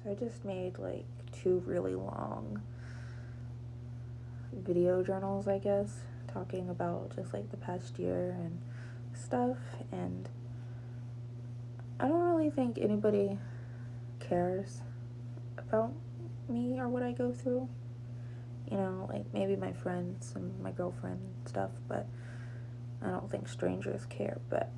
So I just made like 2 really long video journals, I guess, talking about just like the past year and stuff. And I don't really think anybody cares about me or what I go through. You know, like maybe my friends and my girlfriend and stuff, but I don't think strangers care. But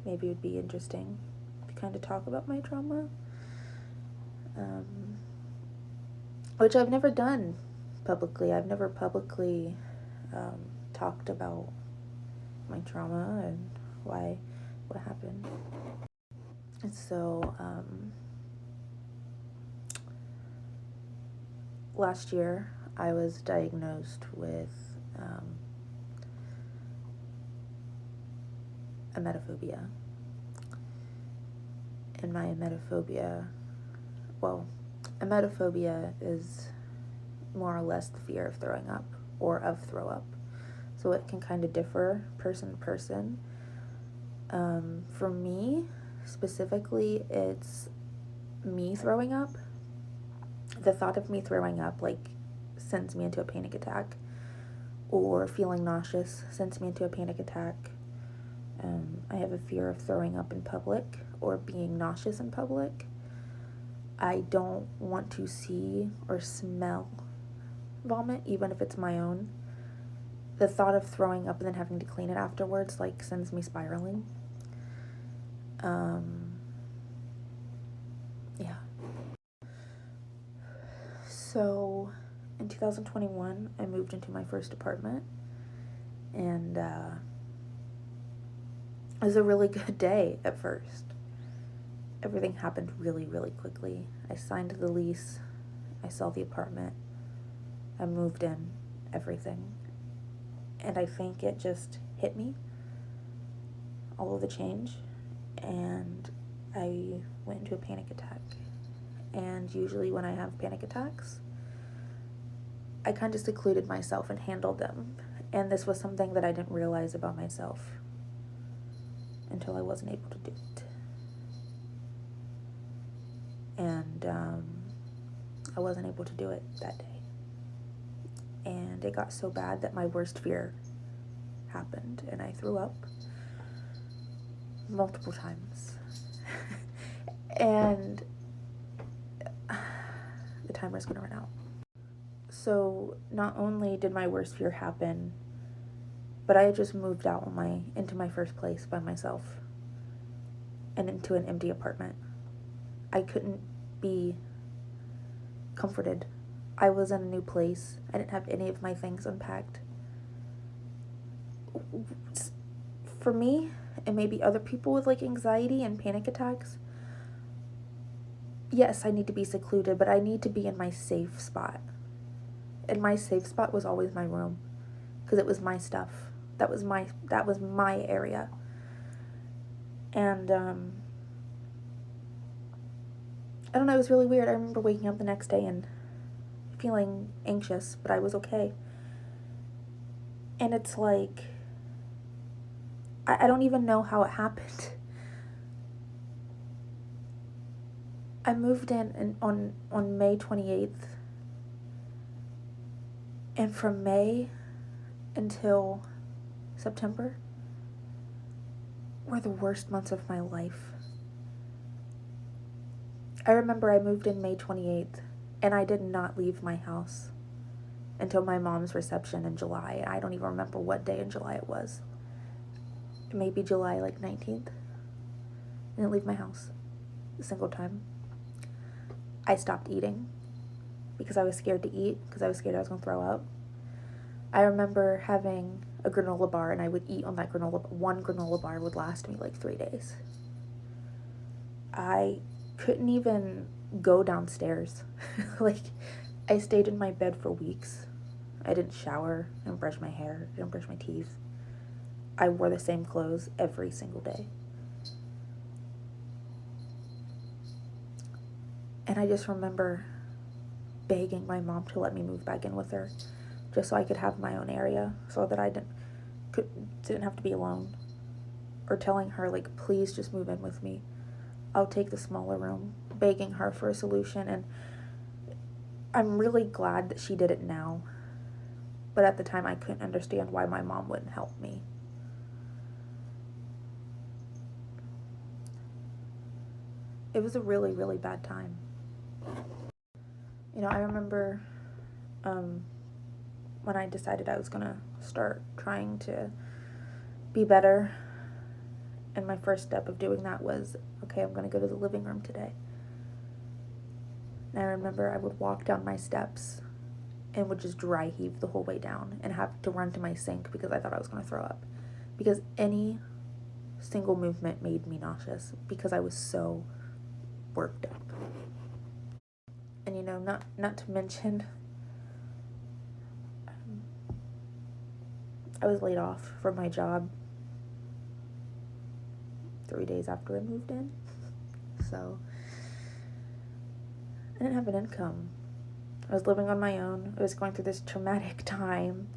maybe it would be interesting to kind of talk about my trauma, which I've never done publicly. I've never publicly talked about my trauma and what happened. And so last year I was diagnosed with emetophobia. And my emetophobia is more or less the fear of throwing up or of throw up. So it can kind of differ person to person. For me, specifically, it's me throwing up. The thought of me throwing up, like, sends me into a panic attack. Or feeling nauseous sends me into a panic attack. I have a fear of throwing up in public or being nauseous in public. I don't want to see or smell vomit, even if it's my own. The thought of throwing up and then having to clean it afterwards, like, sends me spiraling. Yeah. So, in 2021, I moved into my first apartment, and it was a really good day at first. Everything happened really, really quickly. I signed the lease, I saw the apartment, I moved in, everything. And I think it just hit me, all of the change, and I went into a panic attack. And usually when I have panic attacks, I kind of secluded myself and handled them. And this was something that I didn't realize about myself until I wasn't able to do it. And I wasn't able to do it that day. And it got so bad that my worst fear happened, and I threw up multiple times. And the timer's gonna run out. So not only did my worst fear happen, but I had just moved out into my first place by myself and into an empty apartment. I couldn't be comforted. I was in a new place. I didn't have any of my things unpacked. For me, and maybe other people with like anxiety and panic attacks, yes, I need to be secluded, but I need to be in my safe spot. And my safe spot was always my room, because it was my stuff. That was my area. And I don't know, it was really weird. I remember waking up the next day and feeling anxious, but I was okay. And it's like, I don't even know how it happened. I moved in on May 28th. And from May until September were the worst months of my life. I remember I moved in May 28th, and I did not leave my house until my mom's reception in July. I don't even remember what day in July it was. Maybe July like 19th. I didn't leave my house a single time. I stopped eating because I was scared to eat, because I was scared I was going to throw up. I remember having a granola bar, and I would eat on that granola. One granola bar would last me like 3 days. I couldn't even go downstairs. Like, I stayed in my bed for weeks. I didn't shower, I didn't brush my hair, I didn't brush my teeth. I wore the same clothes every single day. And I just remember begging my mom to let me move back in with her, just so I could have my own area, so that I didn't have to be alone. Or telling her, like, please just move in with me. I'll take the smaller room, begging her for a solution, and I'm really glad that she did it now. But at the time, I couldn't understand why my mom wouldn't help me. It was a really, really bad time. You know, I remember when I decided I was going to start trying to be better, and my first step of doing that was, okay, I'm going to go to the living room today. And I remember I would walk down my steps and would just dry heave the whole way down and have to run to my sink because I thought I was going to throw up. Because any single movement made me nauseous because I was so worked up. And you know, not to mention, I was laid off from my job 3 days after I moved in. So I didn't have an income. I was living on my own. I was going through this traumatic time,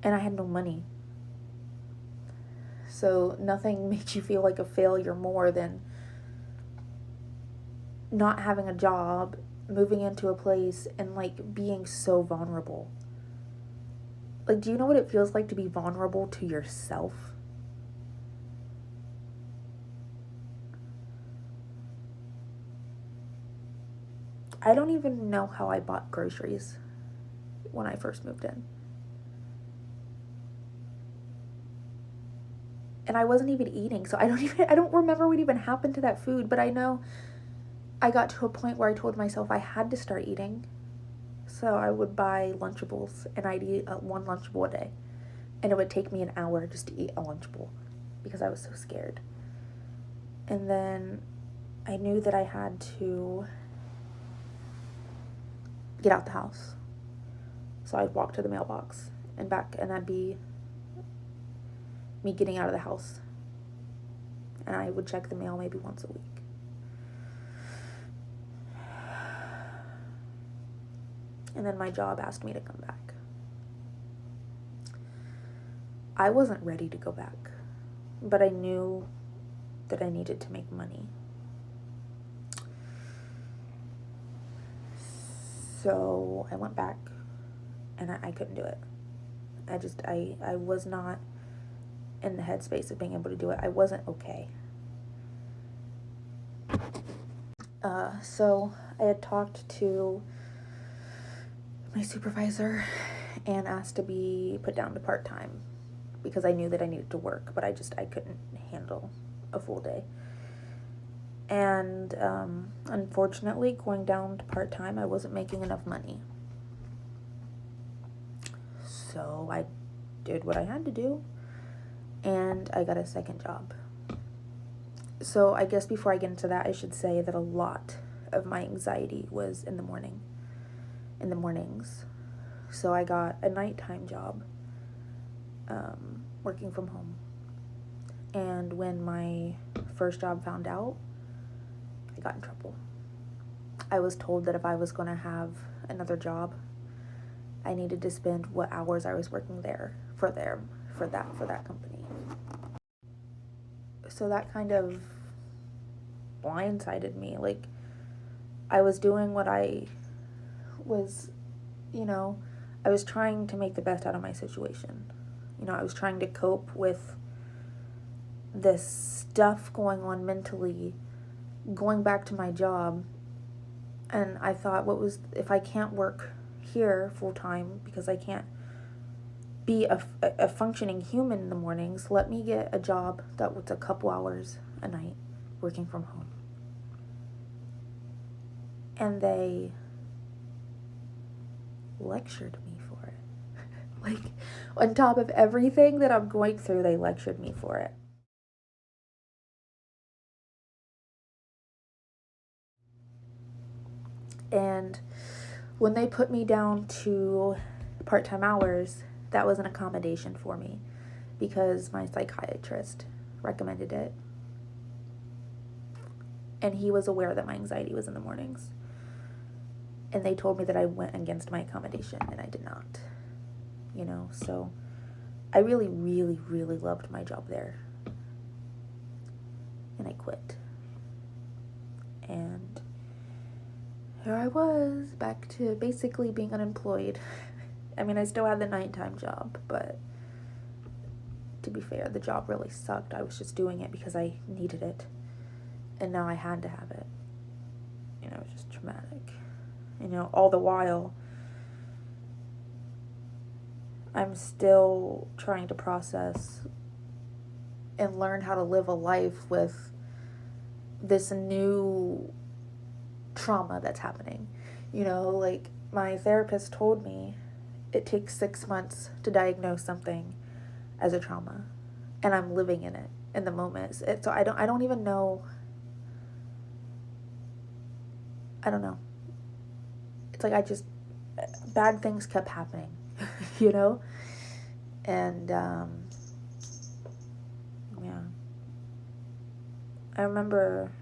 and I had no money. So nothing makes you feel like a failure more than not having a job, moving into a place, and like being so vulnerable. Like, do you know what it feels like to be vulnerable to yourself? I don't even know how I bought groceries when I first moved in. And I wasn't even eating, so I don't remember what even happened to that food, but I know I got to a point where I told myself I had to start eating. So I would buy Lunchables, and I'd eat one Lunchable a day. And it would take me an hour just to eat a Lunchable because I was so scared. And then I knew that I had to get out the house. So I'd walk to the mailbox and back, and that'd be me getting out of the house. And I would check the mail maybe once a week. And then my job asked me to come back. I wasn't ready to go back, but I knew that I needed to make money. So I went back, and I couldn't do it. I was not in the headspace of being able to do it. I wasn't okay. So I had talked to my supervisor and asked to be put down to part-time because I knew that I needed to work, but I couldn't handle a full day. And unfortunately, going down to part-time, I wasn't making enough money. So I did what I had to do, and I got a second job. So I guess before I get into that, I should say that a lot of my anxiety was in the mornings. So I got a nighttime job, working from home. And when my first job found out, I got in trouble. I was told that if I was going to have another job, I needed to spend what hours I was working there for that company. So that kind of blindsided me. Like, I was doing what I was, I was trying to make the best out of my situation. I was trying to cope with this stuff going on mentally, going back to my job. And I thought, if I can't work here full time because I can't be a functioning human in the mornings, let me get a job that was a couple hours a night working from home. And they lectured me for it. Like, on top of everything that I'm going through, they lectured me for it. And when they put me down to part-time hours, that was an accommodation for me because my psychiatrist recommended it. And he was aware that my anxiety was in the mornings. And they told me that I went against my accommodation, and I did not. So I really, really, really loved my job there. And I quit. And here I was, back to basically being unemployed. I mean, I still had the nighttime job, but to be fair, the job really sucked. I was just doing it because I needed it, and now I had to have it. You know, it was just traumatic. You know, all the while, I'm still trying to process and learn how to live a life with this new trauma that's happening. You know, like my therapist told me it takes 6 months to diagnose something as a trauma, and I'm living in it in the moment. So I don't even know. I don't know. It's like bad things kept happening, you know? And, yeah. I remember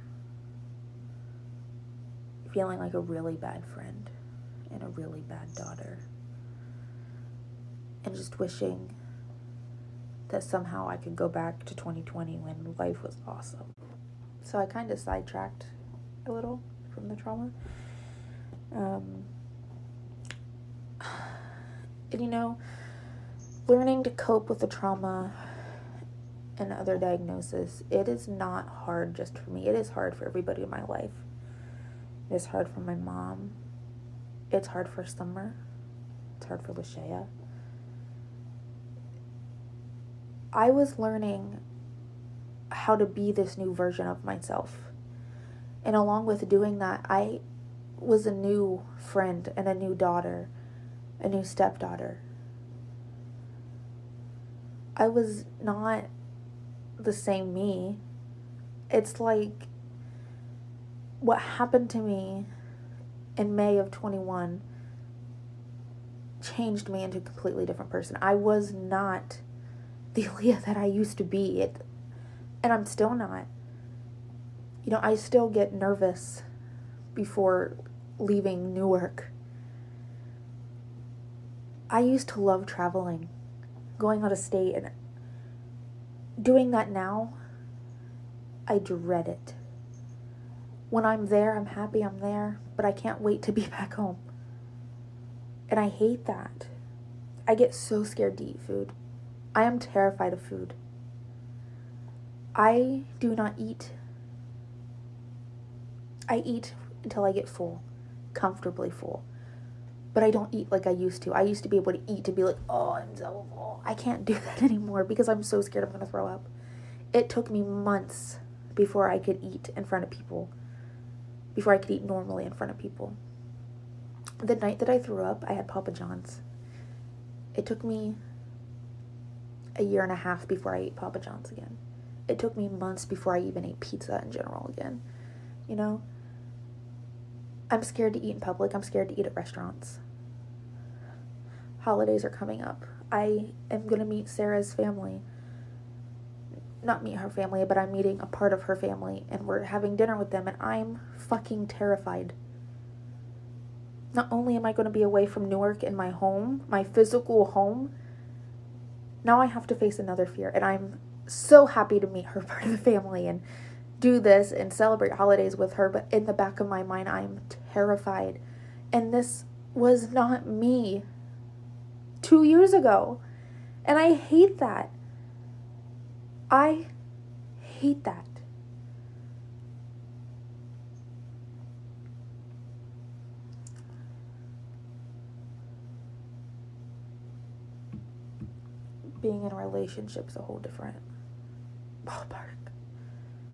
feeling like a really bad friend and a really bad daughter. And just wishing that somehow I could go back to 2020 when life was awesome. So I kind of sidetracked a little from the trauma. And you know, learning to cope with the trauma and other diagnoses, it is not hard just for me. It is hard for everybody in my life. It is hard for my mom. It's hard for Summer. It's hard for Lashaya. I was learning how to be this new version of myself. And along with doing that, I was a new friend and a new daughter, a new stepdaughter. I was not the same me. It's like what happened to me in May of 21 changed me into a completely different person. I was not the Leah that I used to be. And I'm still not. You know, I still get nervous before leaving Newark. I used to love traveling, going out of state, and doing that now, I dread it. When I'm there, I'm happy I'm there, but I can't wait to be back home. And I hate that. I get so scared to eat food. I am terrified of food. I do not eat. I eat until I get full, comfortably full. But I don't eat like I used to. I used to be able to eat to be like, oh, I'm so full. I can't do that anymore because I'm so scared I'm going to throw up. It took me months before I could eat in front of people, before I could eat normally in front of people. The night that I threw up, I had Papa John's. It took me a year and a half before I ate Papa John's again. It took me months before I even ate pizza in general again. You know? I'm scared to eat in public. I'm scared to eat at restaurants. Holidays are coming up. I am going to meet Sarah's family. Not meet her family, but I'm meeting a part of her family, and we're having dinner with them, and I'm fucking terrified. Not only am I going to be away from Newark and my home, my physical home, now I have to face another fear, and I'm so happy to meet her part of the family and do this and celebrate holidays with her, but in the back of my mind, I'm terrified. And this was not me 2 years ago, and I hate that. I hate that. Being in a relationship is a whole different ballpark.